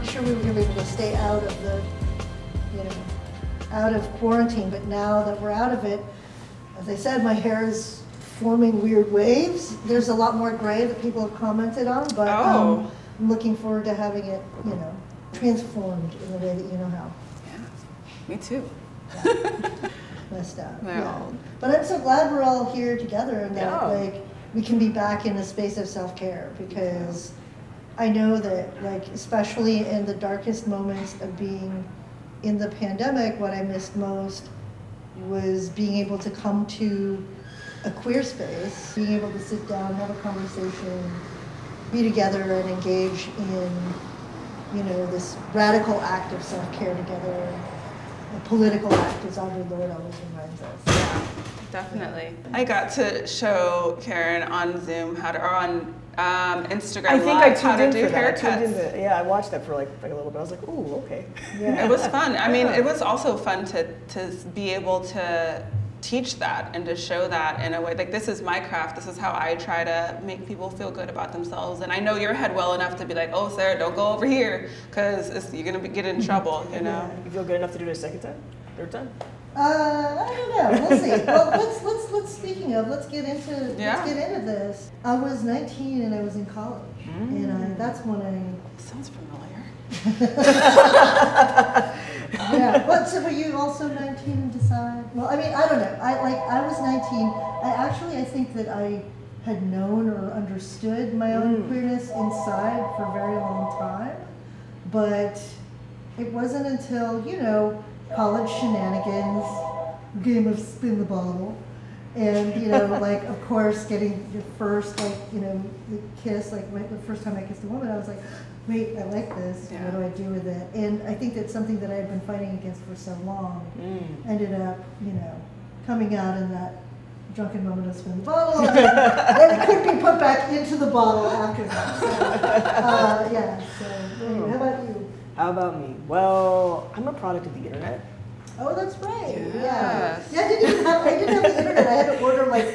weren't sure we were going to be able to stay out of the, out of quarantine. But now that we're out of it, as I said, my hair is forming weird waves. There's a lot more gray that people have commented on, but I'm looking forward to having it, transformed in the way that you know how. Yeah, me too. Yeah. Messed up. Yeah. But I'm so glad we're all here together and that like we can be back in a space of self-care, because I know that like especially in the darkest moments of being in the pandemic, what I missed most was being able to come to a queer space, being able to sit down, have a conversation, be together and engage in, this radical act of self-care together, a political act, as Audre Lorde always reminds us. Yeah, definitely. I got to show Karen on Zoom how to, or on Instagram I think Live, I how to tuned do in for that. haircuts. Yeah, I watched that for like a little bit. I was like, ooh, okay. Yeah. It was fun. I mean, it was also fun to be able to teach that and to show that in a way, like this is my craft, this is how I try to make people feel good about themselves. And I know your head well enough to be like, oh, Sarah, don't go over here, because you're going to get in trouble, You feel good enough to do it a second time? Third time? I don't know. We'll see. Well, let's speaking of, let's get into this. I was 19 and I was in college, and that's when I. Sounds familiar. Yeah. But so were you also 19 and decide? Well, I mean, I don't know. I was 19. I think that I had known or understood my own queerness inside for a very long time, but it wasn't until college shenanigans, game of spin the bottle, and like of course getting your first the kiss, like the first time I kissed a woman, I was like, wait, I like this. Yeah. What do I do with it? And I think that's something that I had been fighting against for so long. Ended up, coming out in that drunken moment of spin the bottle, and it couldn't be put back into the bottle after that. So, yeah. So, anyway, how about you? How about me? Well, I'm a product of the internet. Oh, that's right. Yes. Yeah. I didn't have the internet. I had to order like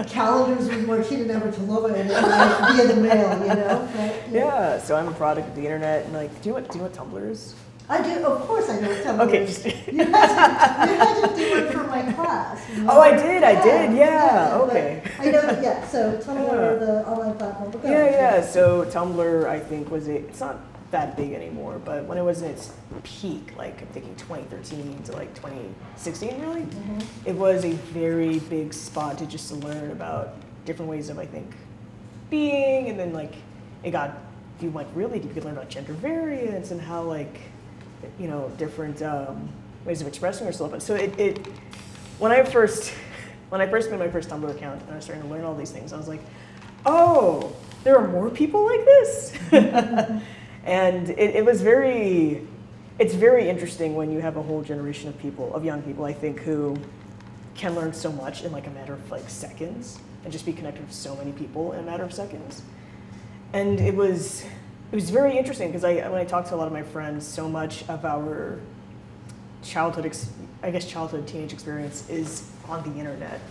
calendars with Martina Navratilova in it via the mail, Right? Yeah. So I'm a product of the internet, and like, do you know what Tumblr is? I do. Of course, I know what Tumblr Okay. is. You had to do it for my class. Oh, I did. Yeah. Okay. I know that. Yeah. So Tumblr, the online platform. Yeah. So Tumblr, I think, it's not that big anymore, but when it was in its peak, like I'm thinking 2013 to like 2016 really, it was a very big spot to just learn about different ways of, I think, being, and then like it got, if you went really deep, you could learn about gender variance and how like, different ways of expressing yourself. So when I first made my first Tumblr account and I was starting to learn all these things, I was like, oh, there are more people like this? And it's very interesting when you have a whole generation of young people, I think, who can learn so much in like a matter of like seconds and just be connected with so many people in a matter of seconds. And it was very interesting because when I talked to a lot of my friends, so much of our childhood, teenage experience is on the internet.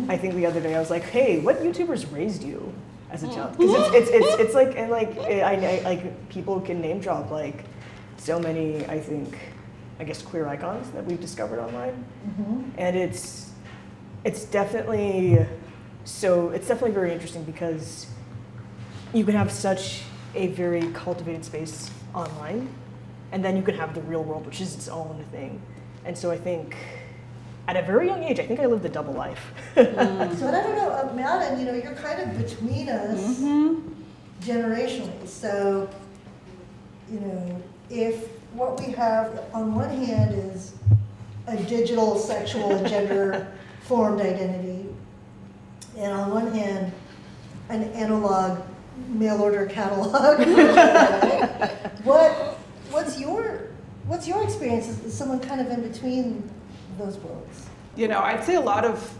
I think the other day I was like, hey, what YouTubers raised you as a child? Because it's like, and like I like people can name drop like so many, I guess queer icons that we've discovered online, and it's definitely very interesting because you can have such a very cultivated space online, and then you can have the real world, which is its own thing. And so I think at a very young age, I think I lived a double life. So I don't know, Madin, you're kind of between us generationally. So, if what we have on one hand is a digital, sexual, and gender-formed identity, and on one hand, an analog mail-order catalog, what's your experience as someone kind of in between those worlds? I'd say a lot of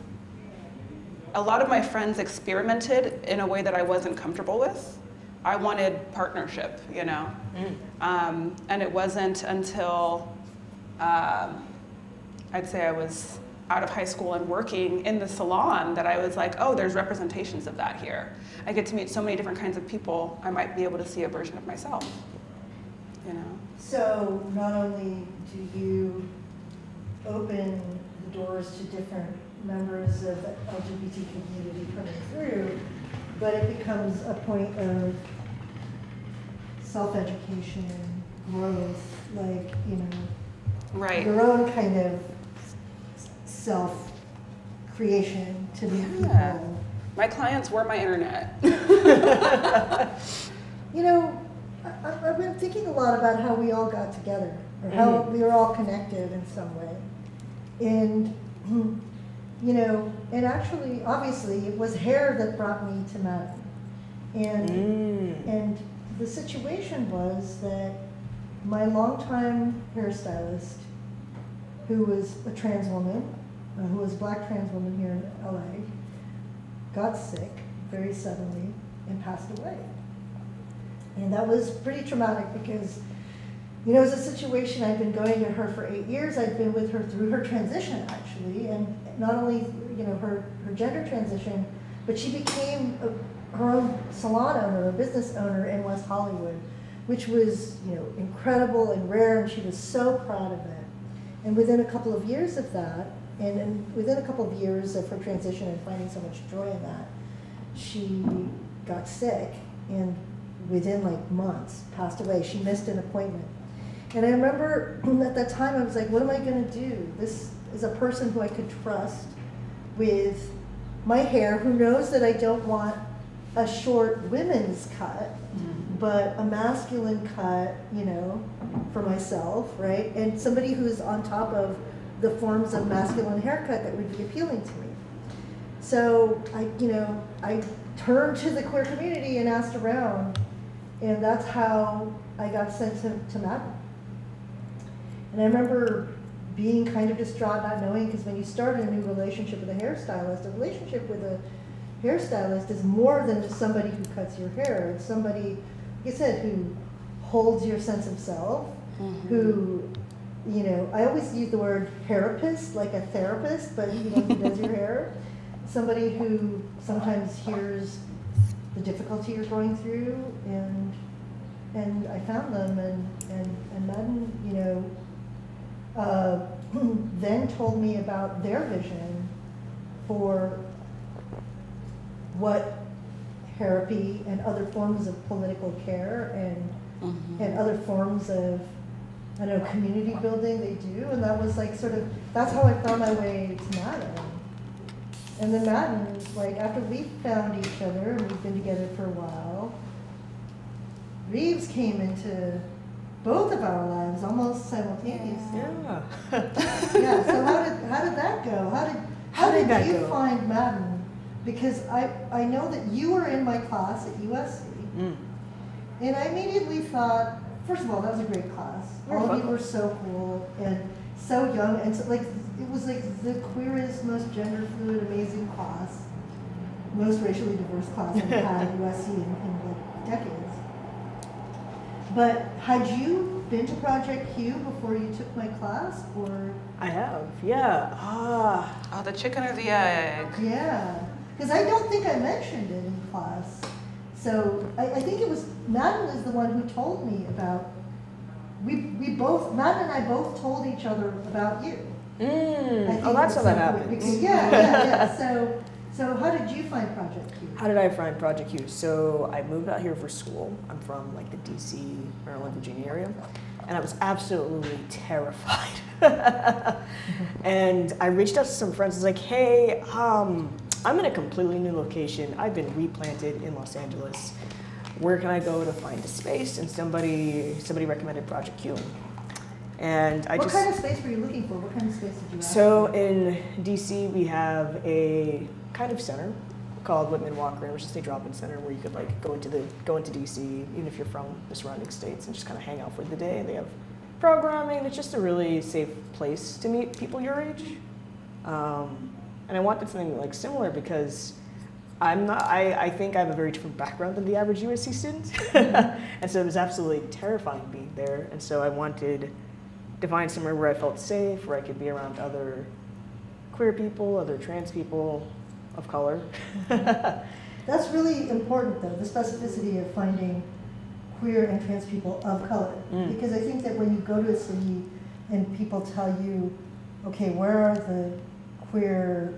my friends experimented in a way that I wasn't comfortable with. I wanted partnership, and it wasn't until I'd say I was out of high school and working in the salon that I was like, oh, there's representations of that here. I get to meet so many different kinds of people, I might be able to see a version of myself, So not only do you open the doors to different members of the LGBT community coming through, but it becomes a point of self-education, growth, like, you know, Right. your own kind of self-creation to meet Yeah. people. My clients were my internet. You know, I've been thinking a lot about how we all got together, or how we were all connected in some way. And, you know, and actually, obviously, it was hair that brought me to Madin. And the situation was that my longtime hairstylist, who was a trans woman, who was a black trans woman here in LA, got sick very suddenly and passed away. And that was pretty traumatic because, you know, it was a situation. I'd been going to her for 8 years. I'd been with her through her transition, actually, and not only, you know, her gender transition, but she became her own salon owner, a business owner in West Hollywood, which was, you know, incredible and rare, and she was so proud of it. And within a couple of years of that, and within a couple of years of her transition and finding so much joy in that, she got sick, and within like months, passed away. She missed an appointment. And I remember at that time, I was like, what am I gonna do? This is a person who I could trust with my hair, who knows that I don't want a short women's cut, but a masculine cut, you know, for myself, right? And somebody who's on top of the forms of masculine haircut that would be appealing to me. So I turned to the queer community and asked around, and that's how I got sent to Madin. And I remember being kind of distraught, not knowing, because when you start a new relationship with a hairstylist, a relationship with a hairstylist is more than just somebody who cuts your hair. It's somebody, like I said, who holds your sense of self, who, you know, I always use the word therapist, like a therapist, but you know, who does your hair. Somebody who sometimes hears the difficulty you're going through, and I found them, and Madin, you know, then told me about their vision for what therapy and other forms of political care and other forms of, I don't know, community building they do, and that was like sort of, that's how I found my way to Madin. And then Madin, like after we found each other and we've been together for a while, Reeves came into both of our lives almost simultaneously. Yeah. Yeah. So how did that go? How did you find Madin? Because I know that you were in my class at USC, and I immediately thought, first of all, that was a great class. All of you were so cool and so young, and so, like, it was like the queerest, most gender fluid, amazing class, most racially diverse class I've had at USC in like decades. But had you been to ProjectQ before you took my class, or? I have, yeah. Oh, the chicken or the egg? Yeah, because I don't think I mentioned it in class. So I think it was, Madin is the one who told me about, we both, Madin and I both told each other about you. Oh, that's how that happens. Because, yeah. So how did you find ProjectQ? How did I find ProjectQ? So I moved out here for school. I'm from like the DC, Maryland, Virginia area. And I was absolutely terrified. And I reached out to some friends. I was like, hey, I'm in a completely new location. I've been replanted in Los Angeles. Where can I go to find a space? And somebody recommended ProjectQ. And what kind of space were you looking for? What kind of space did you ask? So in DC, we have a kind of center called Whitman Walker, which is a drop-in center where you could like go into DC, even if you're from the surrounding states, and just kind of hang out for the day. And they have programming. It's just a really safe place to meet people your age. And I wanted something like similar because I think I have a very different background than the average USC student. And so it was absolutely terrifying being there. And so I wanted to find somewhere where I felt safe, where I could be around other queer people, other trans people of color. That's really important, though, the specificity of finding queer and trans people of color. Because I think that when you go to a city and people tell you, okay, where are the queer,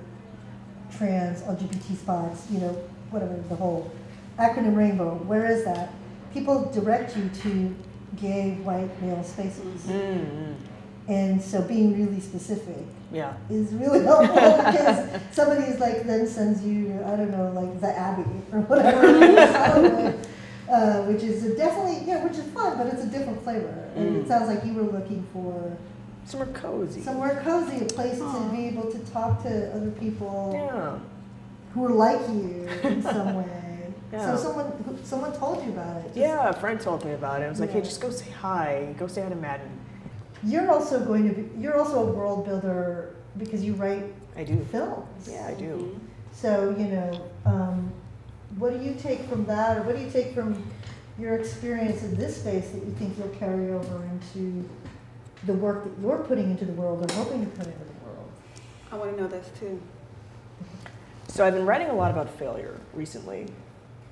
trans, LGBT spots, you know, whatever, the whole acronym rainbow, where is that? People direct you to gay, white, male spaces. And so being really specific is really helpful because somebody is like then sends you, I don't know, like the Abbey or whatever, which is definitely, which is fun, but it's a different flavor. And it sounds like you were looking for somewhere cozy. Somewhere cozy, a place to be able to talk to other people who are like you in some way. So someone told you about it. A friend told me about it. I was like, hey, just go say hi. Go say hi to Madin. You're also a world builder because you write films. Yeah, I do. So, you know, what do you take from that, or what do you take from your experience in this space that you think you'll carry over into the work that you're putting into the world or hoping to put into the world? I want to know this too. So I've been writing a lot about failure recently.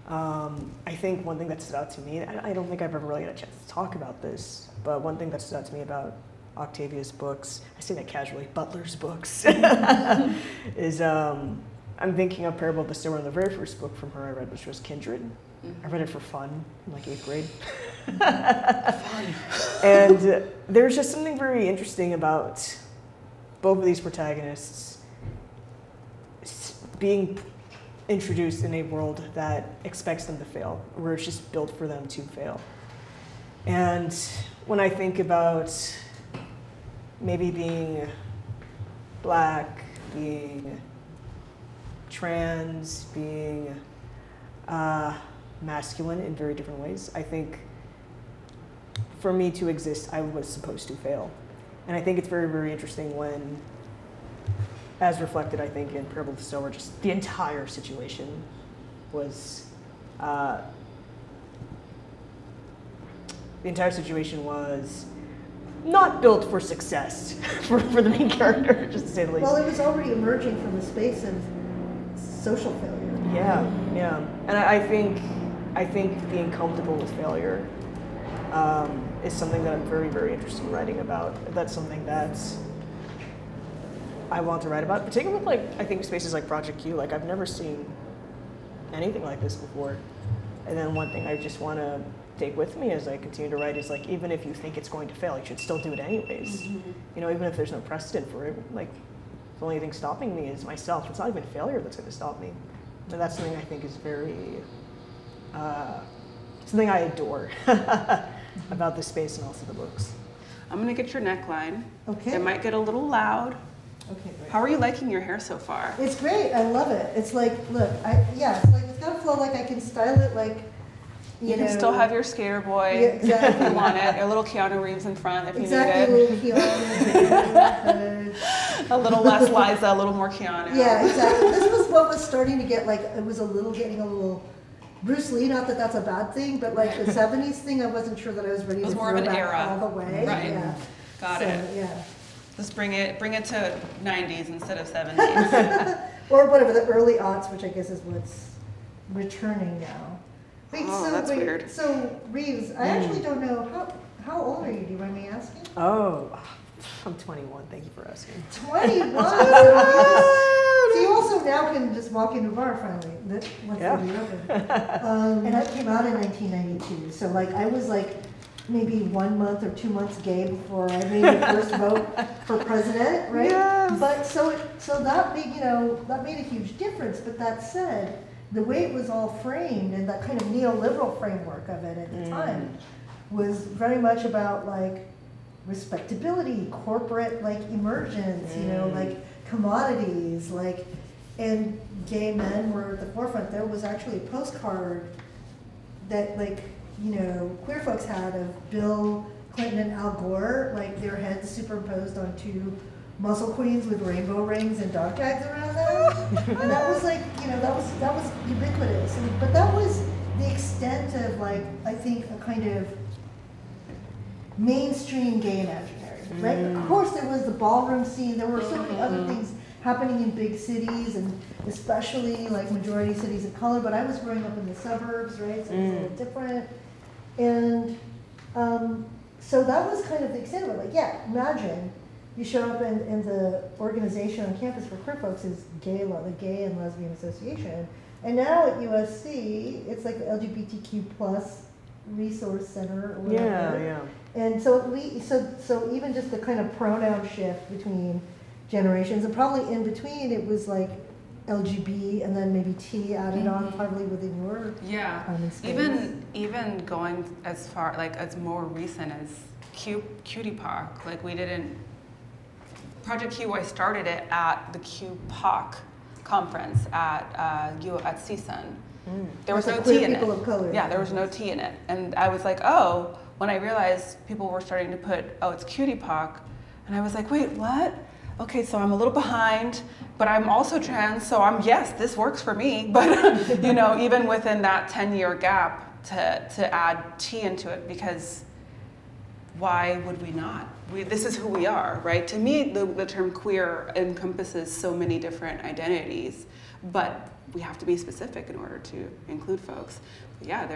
I think one thing that stood out to me, and I don't think I've ever really had a chance to talk about this, but one thing that stood out to me about Octavia's books, I say that casually, Butler's books, is I'm thinking of Parable of the Sower, the very first book from her I read, which was Kindred. I read it for fun in like 8th grade. And there's just something very interesting about both of these protagonists being introduced in a world that expects them to fail, where it's just built for them to fail. And when I think about maybe being Black, being trans, being masculine in very different ways, I think for me to exist, I was supposed to fail. And I think it's very, very interesting when, as reflected, I think, in Parable of the Sower, just the entire situation was, not built for success for the main character, just to say the least. Well, it was already emerging from a space of social failure. Yeah. And I think being comfortable with failure is something that I'm very, very interested in writing about. That's something that I want to write about, particularly with, like, I think spaces like ProjectQ. Like, I've never seen anything like this before. And then one thing I just want to take with me as I continue to write is, like, even if you think it's going to fail, you should still do it anyways. You know, even if there's no precedent for it, like, the only thing stopping me is myself. It's not even failure that's going to stop me. And that's something I think is very, something I adore about this space and also the books. I'm going to get your neckline. Okay. It might get a little loud. Okay, great. How are you liking your hair so far? It's great. I love it. It's like, look, it's like, it's got to flow like I can style it like, you can still have your skater boy if you want it. A little Keanu Reeves in front if you need it. A little Keanu. A little less Liza, a little more Keanu. Yeah, exactly. This was what was starting to get, like, it was getting a little Bruce Lee, not that that's a bad thing, but like the 70s thing, I wasn't sure that I was ready to more throw of an back era. all the way. Right. Yeah. Got it. Yeah. Just bring it to 90s instead of 70s. Or whatever, the early aughts, which I guess is what's returning now. That's weird. So Reeves, I actually don't know, how old are you? Do you mind me asking? Oh, I'm 21. Thank you for asking. 21? So you also now can just walk into a bar finally. Once they reopen. And I came out in 1992. So like I was like maybe 1 month or 2 months gay before I made the first vote for president, right? Yes. But so that that made a huge difference. But that said, the way it was all framed and that kind of neoliberal framework of it at the time was very much about like respectability, corporate like emergence, like commodities, like, and gay men were at the forefront. There was actually a postcard that like, queer folks had of Bill Clinton and Al Gore, like their heads superimposed on two muscle queens with rainbow rings and dog tags around them. And that was like, that was ubiquitous. But that was the extent of like, I think a kind of mainstream gay imaginary, right? Of course there was the ballroom scene, there were so many other things happening in big cities and especially like majority cities of color, but I was growing up in the suburbs, right? So it was a little different. And so that was kind of the extent of it. Like, yeah, imagine you show up and the organization on campus for queer folks is GALA, the Gay and Lesbian Association. And now at USC, it's like the LGBTQ plus resource center or whatever. Yeah, yeah. And so so even just the kind of pronoun shift between generations, and probably in between it was like LGB and then maybe T added on probably within your space. Even going as far like as more recent as QTPOC, like we didn't ProjectQ. I started it at the QPOC conference at CSUN. There was no T in it. Of color. Yeah, there was no T in it, and I was like, oh. When I realized people were starting to put, oh, it's QTPOC, and I was like, wait, what? Okay, so I'm a little behind, but I'm also trans, so yes, this works for me. But you know, even within that 10-year gap, to add T into it, because why would we not? This is who we are, right? To me, the term queer encompasses so many different identities, but we have to be specific in order to include folks. But yeah,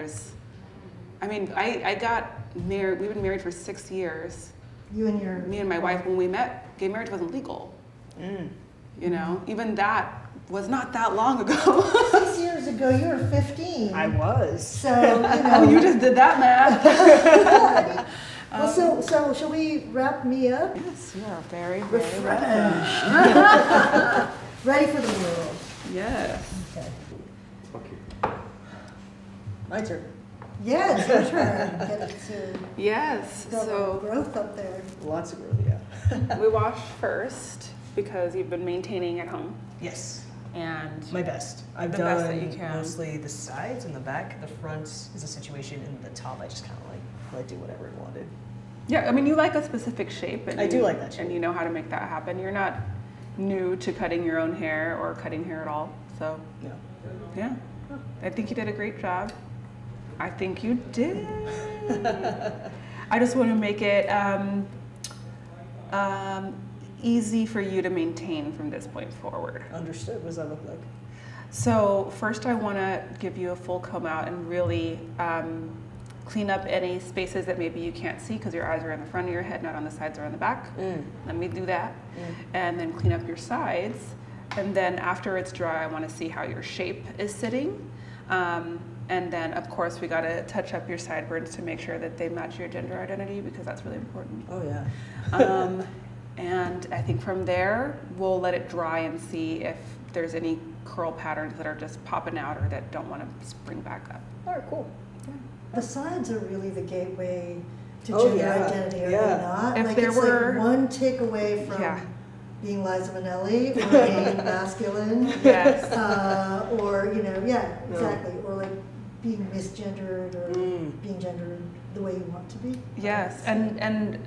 I mean, I got married, we've been married for 6 years. You and your... Me and my wife, when we met, gay marriage wasn't legal. You know, even that was not that long ago. 6 years ago, you were 15. I was. So, you know. Oh, you just did that math. Yeah, I mean, well, so shall we wrap me up? Yes, you are very, Refreshed. welcome. Ready for the world. Yes. Okay. Okay. My turn. Yeah, it's your turn. Get to Yes, so growth up there. Lots of growth, yeah. we wash first because you've been maintaining at home. Yes. And My best. I've The done best that you can. mostly the sides and the back. The front is a situation, and the top I just kind of like do whatever I wanted. yeah, I mean, you like a specific shape. And I do you- like that shape. And you know how to make that happen. You're not new to cutting your own hair or cutting hair at all. So, No. yeah, I think you did a great job. I think you did. I just want to make it easy for you to maintain from this point forward. Understood. What does that look like? So first I want to give you a full comb out and really clean up any spaces that maybe you can't see because your eyes are in the front of your head, not on the sides or on the back. Let me do that. And then clean up your sides. And then after it's dry, I want to see how your shape is sitting. And then, of course, we got to touch up your sideburns to make sure that they match your gender identity because that's really important. Oh, yeah. And I think from there, we'll let it dry and see if there's any curl patterns that are just popping out or that don't want to spring back up. All right, cool. The sides are really the gateway to Oh, gender yeah. identity, are Yeah. they not? If Like there it's were- like one tick away from Yeah. being Liza Minnelli or being masculine. Yes. Or, you know, yeah, exactly. Or like being misgendered or being gendered the way you want to be. Yes, and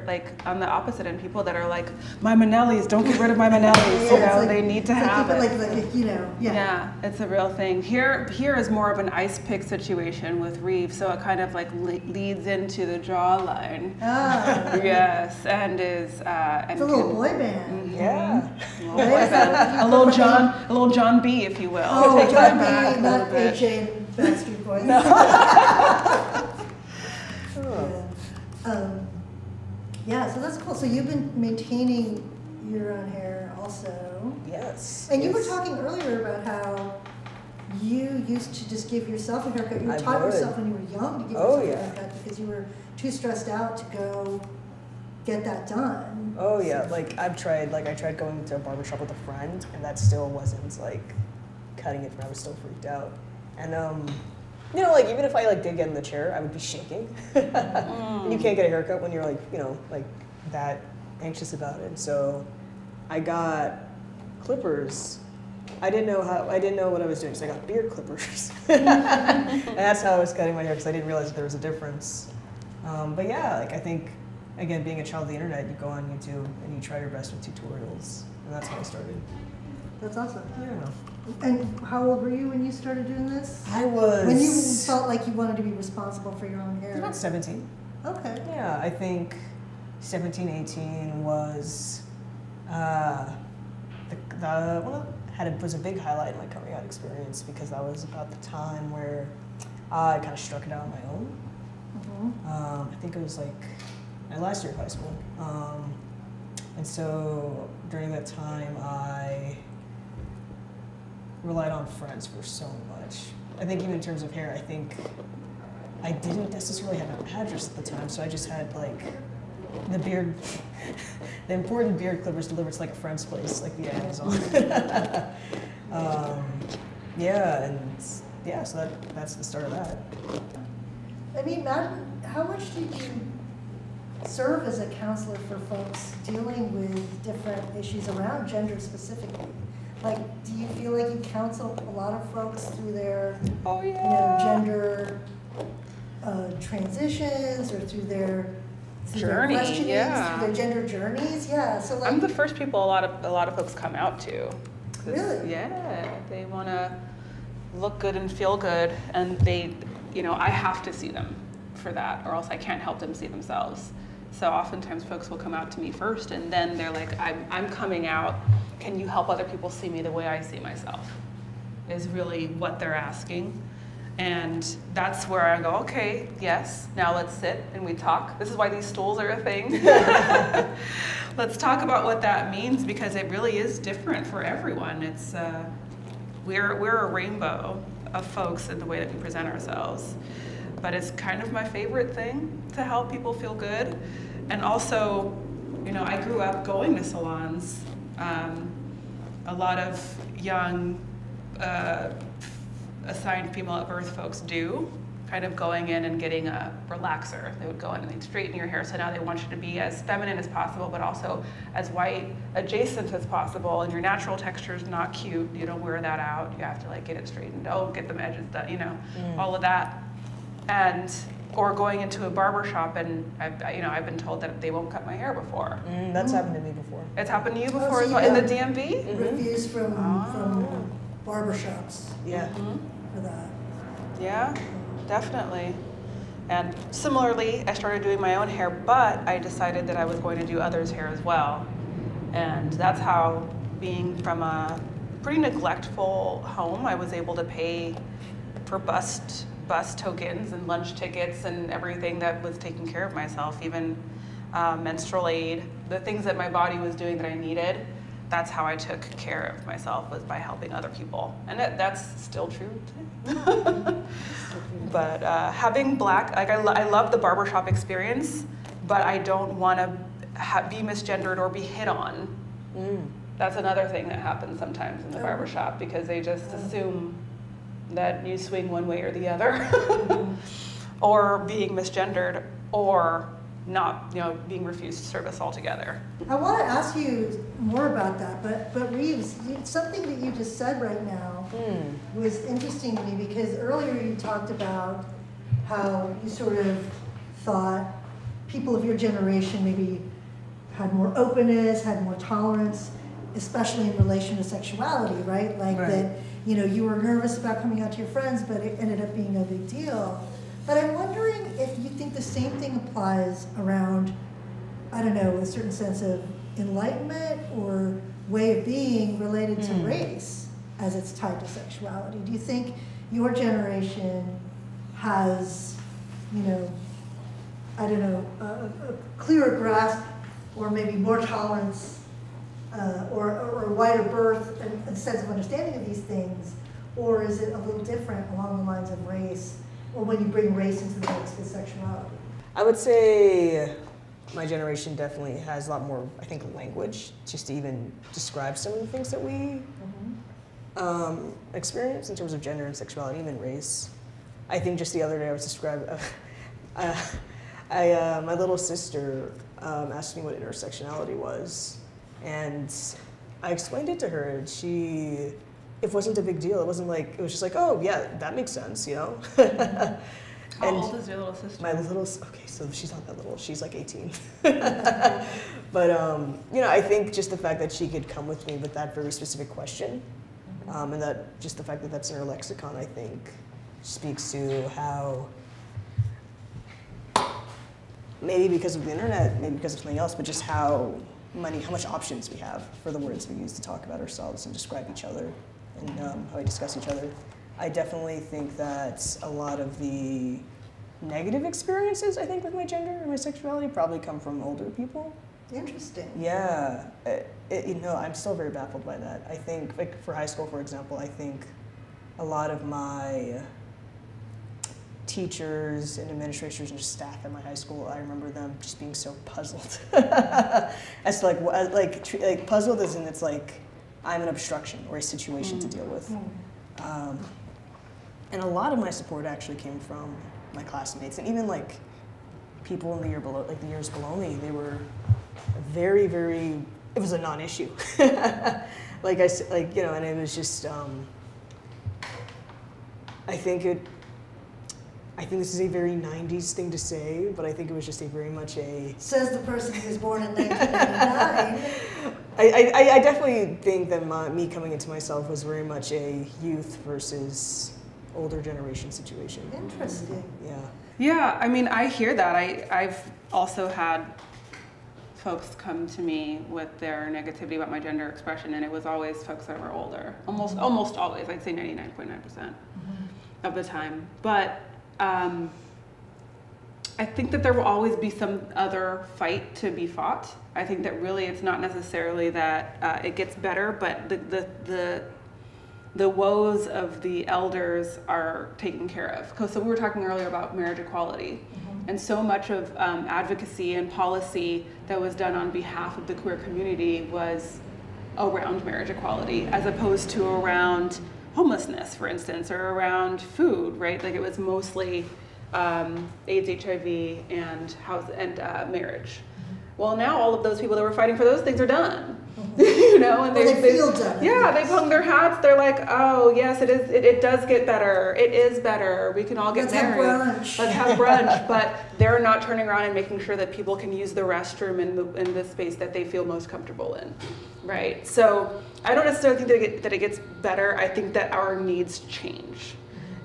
like on the opposite end, people that are like, my Minnellis, don't get rid of my Minnellis, you know, it's they need to it's have keep it. like, you know, Yeah, it's a real thing. Here is more of an ice pick situation with Reeves, so it kind of like leads into the jawline. Ah, Yes, and is and it's a little boy band. Yeah. a little boy band. a little John B, if you will. Oh, Take that John back B, a not little bit. AJ and Backstreet Boys. Yeah, so that's cool. So you've been maintaining your own hair also. Yes. And you were yes. talking earlier about how you used to just give yourself a haircut. You I taught would. yourself when you were young to give Oh, yourself yeah. a haircut because you were too stressed out to go get that done. Oh yeah, like I tried going to a barbershop with a friend, and that still wasn't like cutting it. I was so freaked out, and you know, like even if I like did get in the chair, I would be shaking. And you can't get a haircut when you're like, you know, like that anxious about it. So I got clippers. I didn't know what I was doing, so I got beard clippers. And that's how I was cutting my hair because I didn't realize that there was a difference. But yeah, like I think. Again, being a child of the internet, you go on YouTube and you try your best with tutorials, and that's how I started. That's awesome. Yeah. And how old were you when you started doing this? I was... When you felt like you wanted to be responsible for your own hair? About 17. Okay. Yeah, I think 17, 18 was was a big highlight in my coming out experience because that was about the time where I kind of struck it out on my own. I think it was like my last year of high school. And so during that time, I relied on friends for so much. I think even in terms of hair, I think I didn't necessarily have an address at the time, so I just had like the beard, the important beard clippers delivered to like a friend's place, like via Amazon. So that's the start of that. I mean, Madin, how much did you serve as a counselor for folks dealing with different issues around gender specifically? Like, do you feel like you counsel a lot of folks through their gender transitions or through their journey, through their gender journeys? Yeah. So like, I'm the first people a lot of folks come out to. Really? Yeah, they want to look good and feel good, and they, I have to see them for that, or else I can't help them see themselves. So oftentimes folks will come out to me first, and then they're like, I'm coming out. Can you help other people see me the way I see myself? Is really what they're asking. And that's where I go, okay, yes, now let's sit and we talk. This is why these stools are a thing. Let's talk about what that means, because it really is different for everyone. It's we're a rainbow of folks in the way that we present ourselves. But it's kind of my favorite thing to help people feel good. And also, I grew up going to salons. A lot of young assigned female at birth folks do, kind of going in and getting a relaxer. They would go in and they'd straighten your hair, so now they want you to be as feminine as possible, but also as white adjacent as possible, and your natural texture is not cute. You don't wear that out. You have to like get it straightened. Oh, get them edges done, all of that. Or going into a barber shop, and I've been told that they won't cut my hair before. That's happened to me before. It's happened to you before as well, in the DMV? Reviews from barbershops. Yeah. For that. Yeah, definitely. And similarly, I started doing my own hair, but I decided that I was going to do others' hair as well. And that's how, being from a pretty neglectful home, I was able to pay for bus tokens and lunch tickets and everything that was taking care of myself, even menstrual aid, the things that my body was doing that I needed. That's how I took care of myself, was by helping other people. And that's still true today. But having black, like I love the barbershop experience, but I don't want to be misgendered or be hit on. That's another thing that happens sometimes in the barbershop, because they just assume that you swing one way or the other, or being misgendered, or not, being refused service altogether. I want to ask you more about that, but Reeves, something that you just said right now was interesting to me, because earlier you talked about how you sort of thought people of your generation maybe had more openness, had more tolerance, especially in relation to sexuality, right? Like that, you were nervous about coming out to your friends, but it ended up being a big deal. But I'm wondering if you think the same thing applies around, I don't know, a certain sense of enlightenment or way of being related to race as it's tied to sexuality. Do you think your generation has, I don't know, a clearer grasp, or maybe more tolerance, or a wider berth and sense of understanding of these things? Or is it a little different along the lines of race, or when you bring race into the mix with sexuality? I would say my generation definitely has a lot more, I think, language just to even describe some of the things that we experience in terms of gender and sexuality, even race. I think just the other day I was describing, my little sister asked me what intersectionality was, and I explained it to her, and it wasn't a big deal. It wasn't like, it was just like, oh yeah, that makes sense, How old is your little sister? My okay, so she's not that little. She's like 18. But, I think just the fact that she could come with me with that very specific question, and that just the fact that that's in her lexicon, I think, speaks to how, maybe because of the internet, maybe because of something else, but just how much options we have for the words we use to talk about ourselves and describe each other, and how we discuss each other. I definitely think that a lot of the negative experiences, I think, with my gender and my sexuality probably come from older people. Interesting. Yeah, I'm still very baffled by that. I think, like for high school, for example, I think a lot of my teachers and administrators and staff at my high school, I remember them just being so puzzled as to like puzzled as in it's like I'm an obstruction or a situation to deal with. And a lot of my support actually came from my classmates and even like people in the year below, like the years below me. They were very, very. It was a non-issue. And it was just. I think this is a very 90s thing to say, but I think it was just a very much a... Says the person who was born in 1999. I definitely think that me coming into myself was very much a youth versus older generation situation. Interesting. Yeah. Yeah, I mean, I hear that. I've also had folks come to me with their negativity about my gender expression, and it was always folks that were older. Almost always, I'd say 99.9% of the time. But I think that there will always be some other fight to be fought. I think that really it's not necessarily that it gets better, but the woes of the elders are taken care of. So we were talking earlier about marriage equality, and so much of advocacy and policy that was done on behalf of the queer community was around marriage equality, as opposed to around homelessness, for instance, or around food, right? Like it was mostly AIDS, HIV, and marriage. Well, now all of those people that were fighting for those things are done, you know, and they feel done. Yeah, they've hung their hats. They're like, oh yes, it is. It does get better. It is better. We can all get married. Let's have brunch. But they're not turning around and making sure that people can use the restroom in the space that they feel most comfortable in, right? So I don't necessarily think that it gets better. I think that our needs change.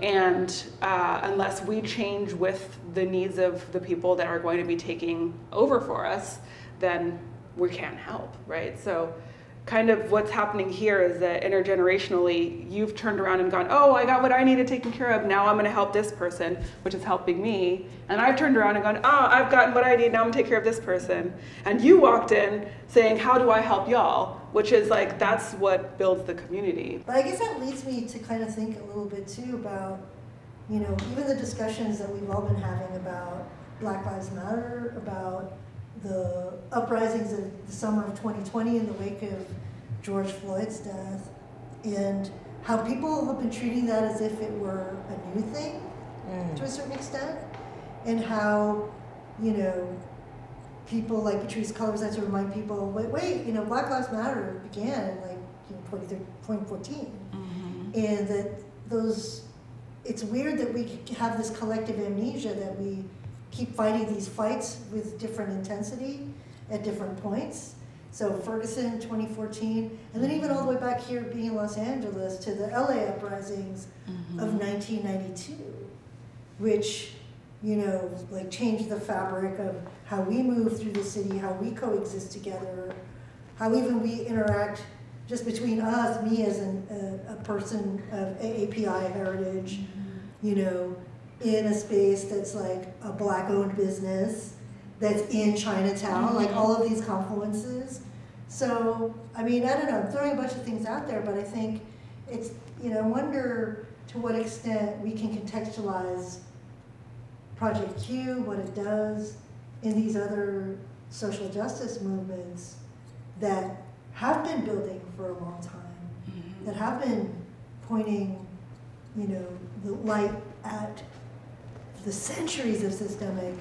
And unless we change with the needs of the people that are going to be taking over for us, then we can't help, right? So kind of what's happening here is that intergenerationally, you've turned around and gone, oh, I got what I needed taken care of, now I'm gonna help this person, which is helping me. And I've turned around and gone, oh, I've gotten what I need, now I'm gonna take care of this person. And you walked in saying, how do I help y'all? Which is like, that's what builds the community. But I guess that leads me to kind of think a little bit too about, you know, even the discussions that we've all been having about Black Lives Matter, about the uprisings of the summer of 2020 in the wake of George Floyd's death, and how people have been treating that as if it were a new thing to a certain extent, and how, you know, people like Patrisse Cullors had to remind people, wait, you know, Black Lives Matter began in like 2014, and that it's weird that we have this collective amnesia that we keep fighting these fights with different intensity at different points. So Ferguson, 2014, and then even all the way back here being in Los Angeles to the LA uprisings of 1992, which, you know, like changed the fabric of how we move through the city, how we coexist together, how even we interact just between us, me as a person of AAPI heritage, you know, in a space that's like a Black-owned business, that's in Chinatown, like all of these confluences. So, I mean, I don't know, I'm throwing a bunch of things out there, but I think it's, you know, I wonder to what extent we can contextualize Project Q, what it does in these other social justice movements that have been building for a long time, that have been pointing, you know, the light at the centuries of systemic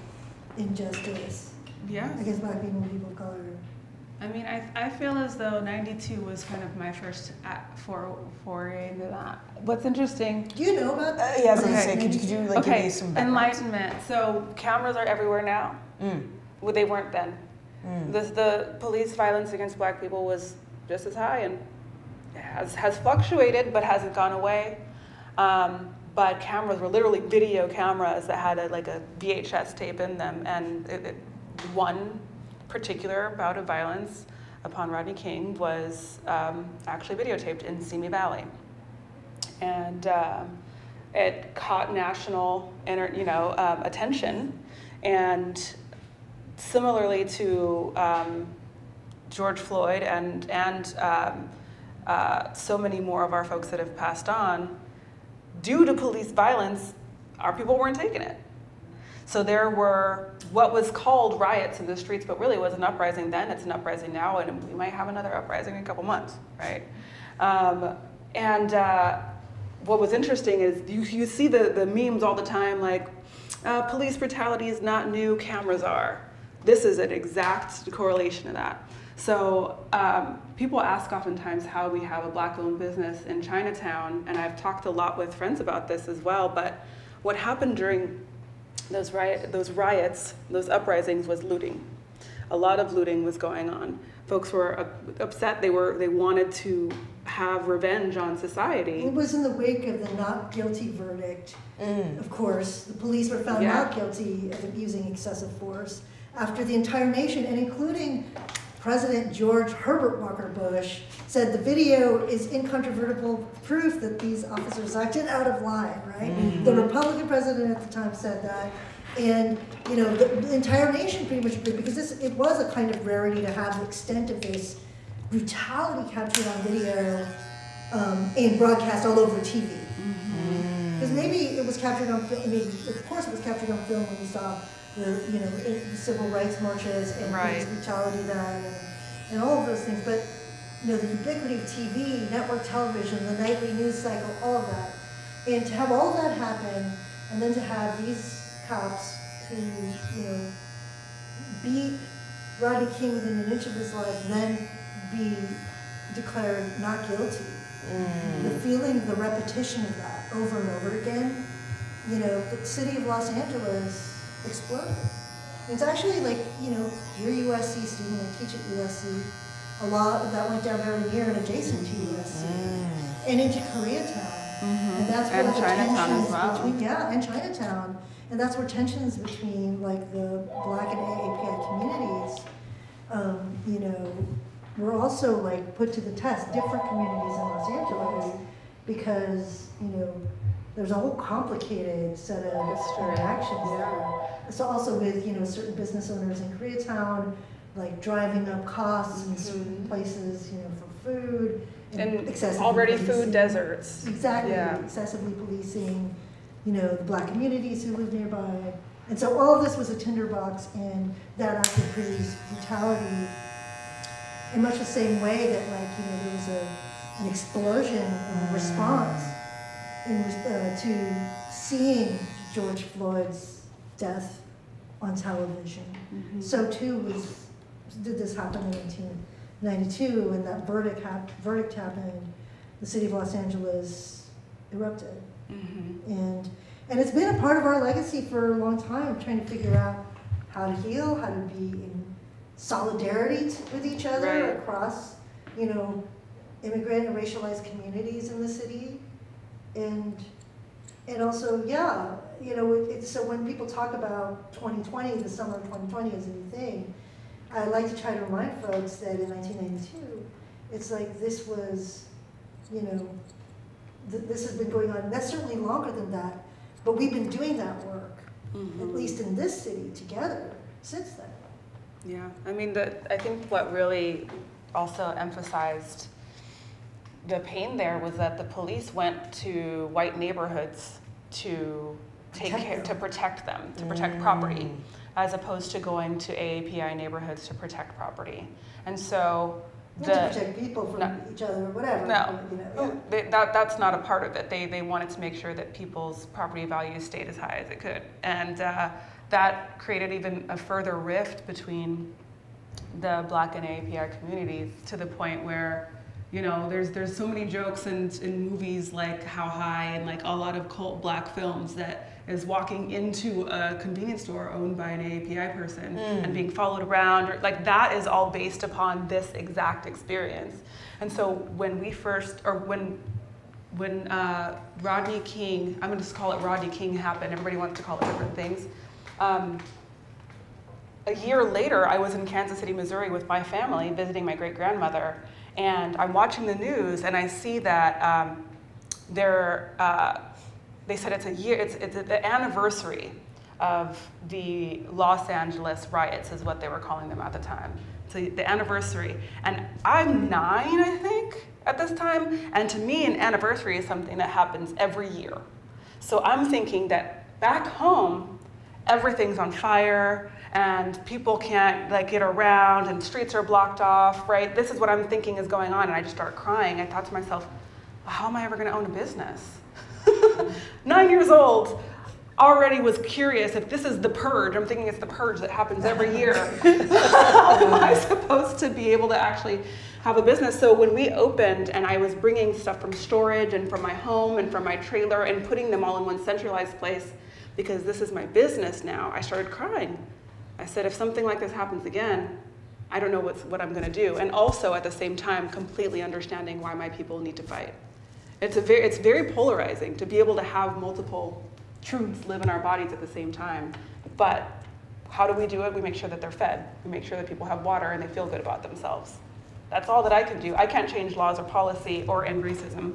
injustice against Black people and people of color. I mean, I feel as though 92 was kind of my first foray into that. What's interesting... Do you know about that? Yeah, I was going to say, could you like give me some background? Enlightenment. So cameras are everywhere now. Well, they weren't then. The police violence against Black people was just as high and has fluctuated, but hasn't gone away. But cameras were literally video cameras that had a VHS tape in them, and one particular bout of violence upon Rodney King was actually videotaped in Simi Valley. And it caught national attention, and similarly to George Floyd and so many more of our folks that have passed on, due to police violence, our people weren't taking it. So there were what was called riots in the streets, but really was an uprising then, it's an uprising now, and we might have another uprising in a couple months, right? What was interesting is you see the memes all the time, like, police brutality is not new, cameras are. This is an exact correlation to that. So people ask oftentimes how we have a Black-owned business in Chinatown, and I've talked a lot with friends about this as well, but what happened during those riots, those uprisings, was looting. A lot of looting was going on. Folks were upset. They wanted to have revenge on society. It was in the wake of the not guilty verdict. Of course, the police were found not guilty of using excessive force after the entire nation, and including President George Herbert Walker Bush, said the video is incontrovertible proof that these officers acted out of line, right? The Republican president at the time said that. And the entire nation pretty much agreed, because it was a kind of rarity to have the extent of this brutality captured on video and broadcast all over TV. Because maybe it was captured on film, of course it was captured on film when we saw the civil rights marches and police brutality then, and all of those things. But the ubiquity of TV, network television, the nightly news cycle, all of that, and to have all of that happen, and then to have these cops who beat Rodney King within an inch of his life, then be declared not guilty. The feeling, the repetition of that over and over again. The city of Los Angeles exploded. It's actually like, you're a USC student, I teach at USC. A lot of that went down very near and adjacent to USC. And into Koreatown. And that's where the tensions between, and Chinatown. And that's where tensions between like the Black and AAPI communities, were also like put to the test, different communities in Los Angeles, because, there's a whole complicated set of interactions there. So also with, certain business owners in Koreatown, like driving up costs in certain places, for food. And already policing. Food deserts. Exactly, excessively policing, the Black communities who live nearby. And so all of this was a tinderbox, and that act of police brutality, in much the same way that, like, there was an explosion in response to seeing George Floyd's death on television. So too did this happen in 1992, when that verdict happened, the city of Los Angeles erupted. And it's been a part of our legacy for a long time, trying to figure out how to heal, how to be in solidarity with each other across, immigrant and racialized communities in the city. And also, so when people talk about 2020, the summer of 2020 as a new thing, I like to try to remind folks that in 1992, it's like this was, this has been going on. That's certainly longer than that, but we've been doing that work, at least in this city, together since then. Yeah, I mean, I think what really also emphasized the pain there was that the police went to white neighborhoods to protect them, to protect property, as opposed to going to AAPI neighborhoods to protect property. And so to protect people from each other or whatever. That's not a part of it. They wanted to make sure that people's property values stayed as high as it could. And that created even a further rift between the Black and AAPI communities, to the point where, there's so many jokes in movies like How High and like a lot of cult Black films that is walking into a convenience store owned by an AAPI person and being followed around, or like that is all based upon this exact experience. And so when Rodney King, I'm going to just call it Rodney King, happened, everybody wants to call it different things. A year later, I was in Kansas City, Missouri with my family visiting my great-grandmother, and I'm watching the news and I see that they said it's the anniversary of the Los Angeles riots is what they were calling them at the time. So the anniversary. And I'm 9, I think, at this time. And to me, an anniversary is something that happens every year. So I'm thinking that back home, everything's on fire and people can't like get around and streets are blocked off, right? This is what I'm thinking is going on. And I just started crying. I thought to myself, well, how am I ever going to own a business? 9 years old. Already was curious if this is the purge. I'm thinking it's the purge that happens every year. How am I supposed to be able to actually have a business? So when we opened and I was bringing stuff from storage and from my home and from my trailer and putting them all in one centralized place because this is my business now, I started crying. I said, if something like this happens again, I don't know what I'm gonna do. And also at the same time, completely understanding why my people need to fight. It's very polarizing to be able to have multiple truths live in our bodies at the same time. But how do we do it? We make sure that they're fed. We make sure that people have water and they feel good about themselves. That's all that I can do. I can't change laws or policy or end racism.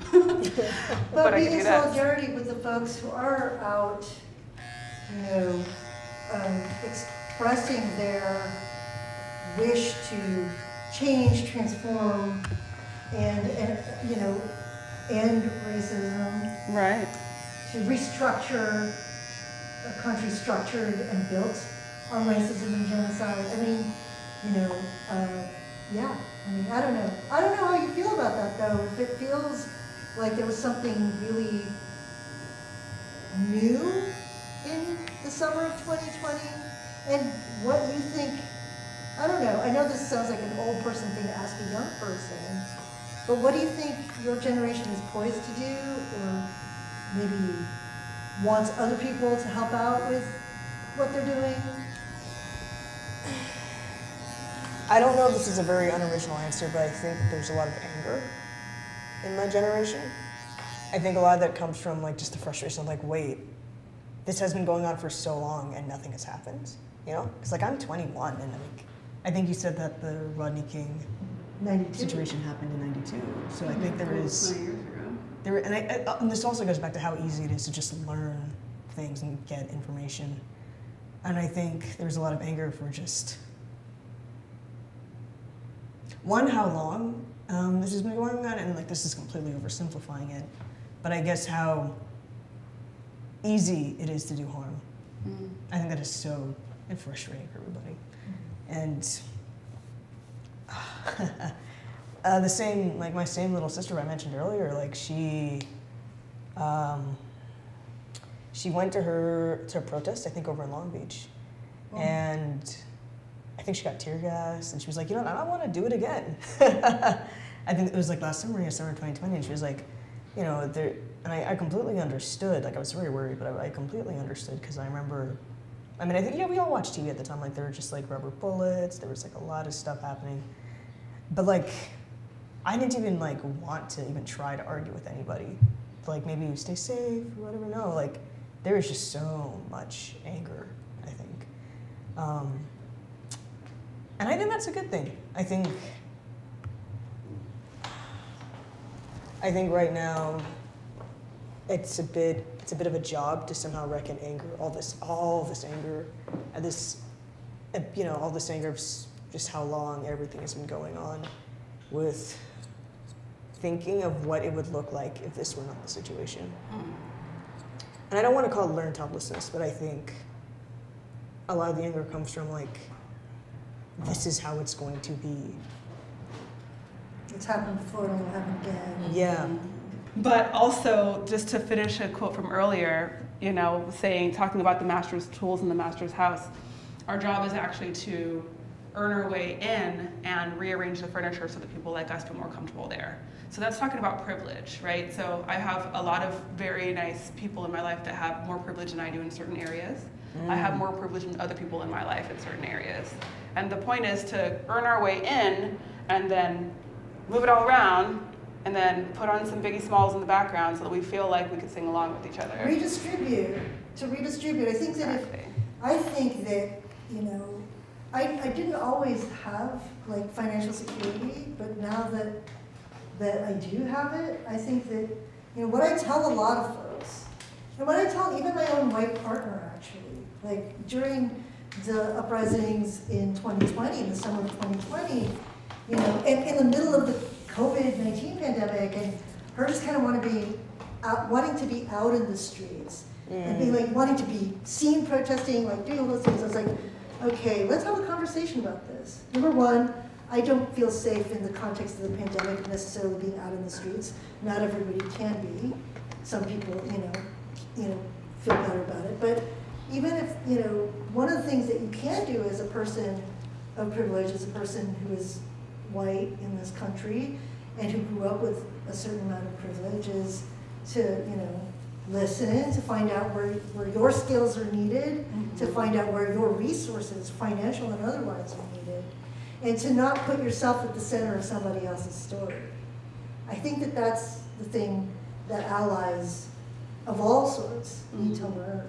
But I being can do in that. solidarity with the folks who are out, expressing their wish to change, transform, and end racism. Right. To restructure a country structured and built on racism and genocide. I mean, yeah. I mean, I don't know. I don't know how you feel about that, though. If it feels like there was something really new in the summer of 2020, and what you think, I don't know. I know this sounds like an old person thing to ask a young person, but what do you think your generation is poised to do, or maybe wants other people to help out with what they're doing? I don't know if this is a very unoriginal answer, but I think there's a lot of anger in my generation. I think a lot of that comes from like just the frustration of like, wait, this has been going on for so long and nothing has happened, you know? Because like I'm 21 and like, I think you said that the Rodney King 92. situation happened in 92. So I think there is, and this also goes back to how easy it is to just learn things and get information. And I think there's a lot of anger for just, one, how long this has been going on, and like this is completely oversimplifying it, but I guess how easy it is to do harm. Mm-hmm. I think that is so frustrating for everybody. Mm-hmm. And the same, like my same little sister I mentioned earlier, like she went to a protest, I think over in Long Beach, and I think she got tear gassed, and she was like, I don't want to do it again. I think it was like last summer, summer 2020, and she was like, and I completely understood, like I was very worried, but I completely understood, because I remember, I think, we all watched TV at the time, like there were just like rubber bullets, there was like a lot of stuff happening, but like, I didn't even like want to even try to argue with anybody, like maybe stay safe or whatever, no, like there was just so much anger, I think. And I think that's a good thing. I think right now it's a bit of a job to somehow reckon anger, all this anger, and all this anger of just how long everything has been going on, with thinking of what it would look like if this were not the situation. And I don't want to call it learned helplessness, but I think a lot of the anger comes from like, this is how it's going to be. It's happened before, and it'll happen again. Yeah. But also, just to finish a quote from earlier, talking about the master's tools in the master's house, our job is actually to earn our way in and rearrange the furniture so that people like us feel more comfortable there. So that's talking about privilege, right? So I have a lot of very nice people in my life that have more privilege than I do in certain areas. I have more privilege than other people in my life in certain areas. And the point is to earn our way in and then move it all around and then put on some Biggie Smalls in the background so that we feel like we could sing along with each other. Redistribute. I think that I didn't always have like financial security, but now that I do have it, I think that, what I tell a lot of folks And when I tell even my own white partner, actually, like during the uprisings in 2020, in the summer of 2020, you know, and in the middle of the COVID-19 pandemic, and her just kind of wanting to be out in the streets and be like wanting to be seen protesting, like doing all those things. I was like, okay, let's have a conversation about this. Number one, I don't feel safe in the context of the pandemic necessarily being out in the streets. Not everybody can be. Some people, you know, feel better about it. But even if, you know, one of the things that you can do as a person of privilege, as a person who is white in this country and who grew up with a certain amount of privilege, is to, you know, listen, to find out where your skills are needed, to find out where your resources, financial and otherwise, are needed, and to not put yourself at the center of somebody else's story. I think that that's the thing that allies of all sorts need to learn,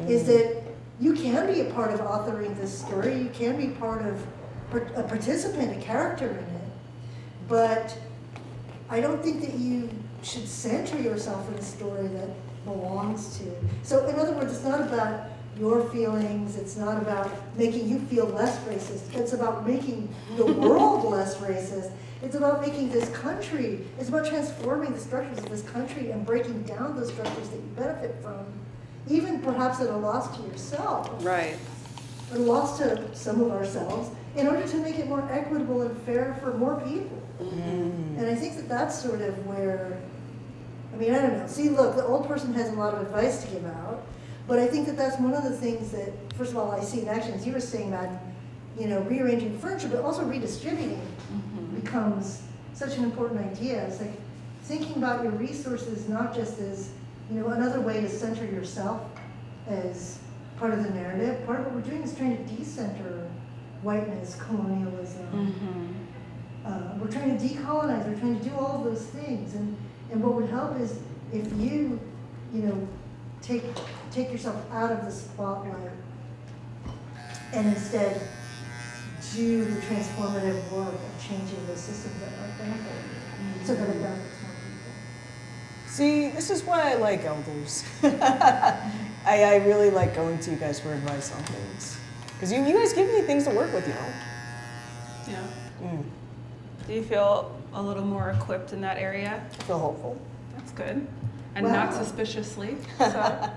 is that you can be a part of authoring this story, you can be part of a participant, a character in it, but I don't think that you should center yourself in a story that belongs to. So in other words, it's not about your feelings, it's not about making you feel less racist, it's about making the world less racist. It's about making this country, it's about transforming the structures of this country and breaking down those structures that you benefit from, even perhaps at a loss to yourself. Right. At a loss to some of ourselves, in order to make it more equitable and fair for more people. And I think that that's sort of where, I mean, I don't know. See, look, the old person has a lot of advice to give out, but I think that that's one of the things that, first of all, I see in action, as you were saying, Madin, you know, rearranging furniture, but also redistributing becomes such an important idea. It's like thinking about your resources not just as, you know, another way to center yourself as part of the narrative. Part of what we're doing is trying to decenter whiteness, colonialism. We're trying to decolonize, we're trying to do all of those things. And what would help is if you know, take yourself out of the spotlight and instead do the transformative work of changing the systems that are benefiting you, so that it benefits more people. See, this is why I like elders. I really like going to you guys for advice on things. Because you guys give me things to work with, you know? Yeah. Do you feel a little more equipped in that area? I feel hopeful. That's good. And Wow. not suspiciously. So.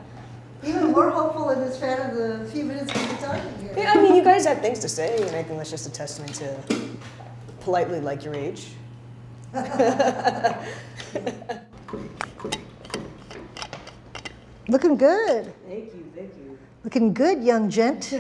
Even more hopeful in the span of the few minutes we've been talking here. Yeah, I mean, you guys have things to say, and I think that's just a testament to politely like your age. Looking good. Thank you, thank you. Looking good, young gent.